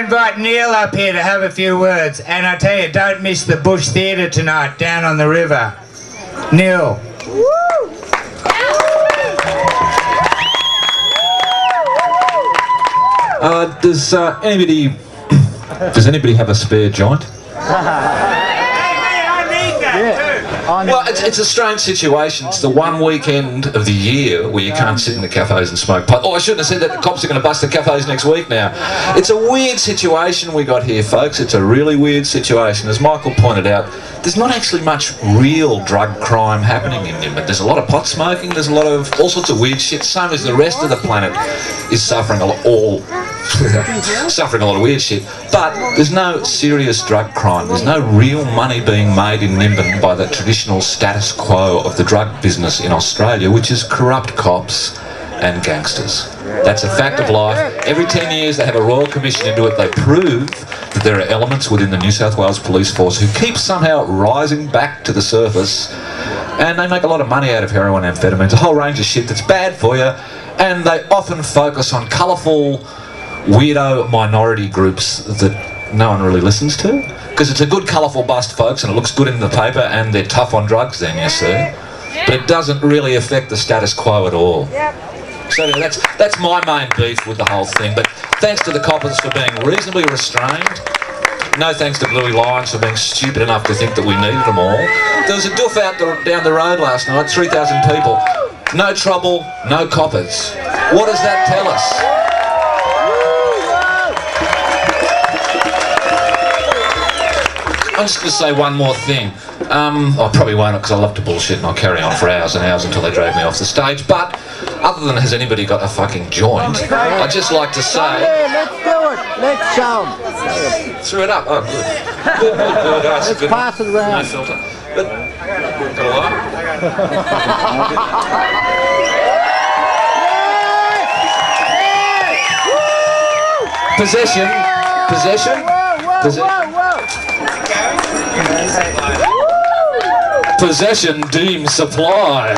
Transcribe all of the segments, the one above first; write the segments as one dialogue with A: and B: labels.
A: invite Neil up here to have a few words. And I tell you, don't miss the Bush Theatre tonight down on the river. Neil.
B: Does anybody have a spare joint? Well, it's a strange situation. It's the one weekend of the year where you can't sit in the cafes and smoke pot. Oh, I shouldn't have said that. The cops are going to bust the cafes next week now. It's a weird situation we got here, folks. It's a really weird situation. As Michael pointed out, there's not actually much real drug crime happening in Nimbin. There's a lot of pot smoking. There's a lot of all sorts of weird shit. Same as the rest of the planet is suffering suffering a lot of weird shit. But there's no serious drug crime. There's no real money being made in Nimbin by the traditional status quo of the drug business in Australia, which is corrupt cops and gangsters. That's a fact of life. Every 10 years they have a royal commission into it. They prove that there are elements within the New South Wales police force who keep somehow rising back to the surface, and they make a lot of money out of heroin, amphetamines, a whole range of shit that's bad for you, and they often focus on colourful, weirdo minority groups that no one really listens to, because it's a good colourful bust, folks, and it looks good in the paper, and they're tough on drugs then, you see. But it doesn't really affect the status quo at all. So anyway, that's my main beef with the whole thing. But thanks to the coppers for being reasonably restrained. No thanks to Bluey Lions for being stupid enough to think that we needed them all. There was a doof out down the road last night, 3,000 people. No trouble, no coppers. What does that tell us? I'm just going to say one more thing. I probably won't, because I love to bullshit and I'll carry on for hours and hours until they drag me off the stage. But other than has anybody got a fucking joint, I'd just like to say...
C: Let's do it. Let's show them.
B: Threw it up. Oh, good. Good. That's
C: Let's
B: good.
C: pass it around.
B: No filter. But, got a light? Possession. Possession deemed supply.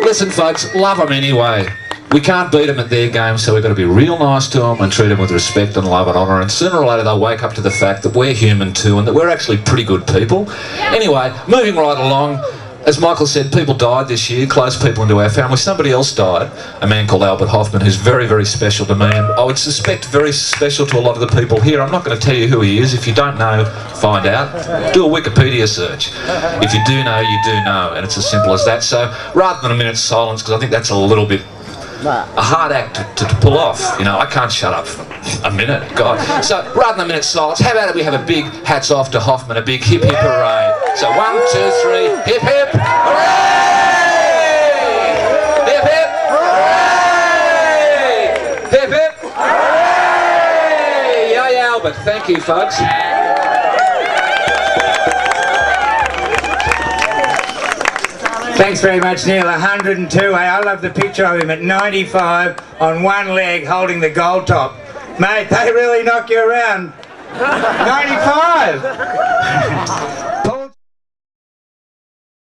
B: Listen, folks, love them anyway. We can't beat them at their game, so we've got to be real nice to them and treat them with respect and love and honour, and sooner or later they'll wake up to the fact that we're human too and that we're actually pretty good people. Anyway, moving right along, as Michael said, people died this year, close people into our family. Somebody else died, a man called Albert Hoffman, who's very, very special to me, and I would suspect very special to a lot of the people here. I'm not going to tell you who he is. If you don't know, find out. Do a Wikipedia search. If you do know, you do know, and it's as simple as that. So rather than a minute's silence, because I think that's a little bit a hard act to pull off. You know, I can't shut up for a minute, God. So rather than a minute's silence, how about we have a big hats off to Hoffman, a big hip hip hooray. So 1, 2, 3, hip hip hooray! Hip hip hooray! Hip hip hooray! Yay, Albert. Thank you, folks.
A: Thanks very much, Neil. 102. I love the picture of him at 95 on one leg holding the gold top. Mate, they really knock you around. 95!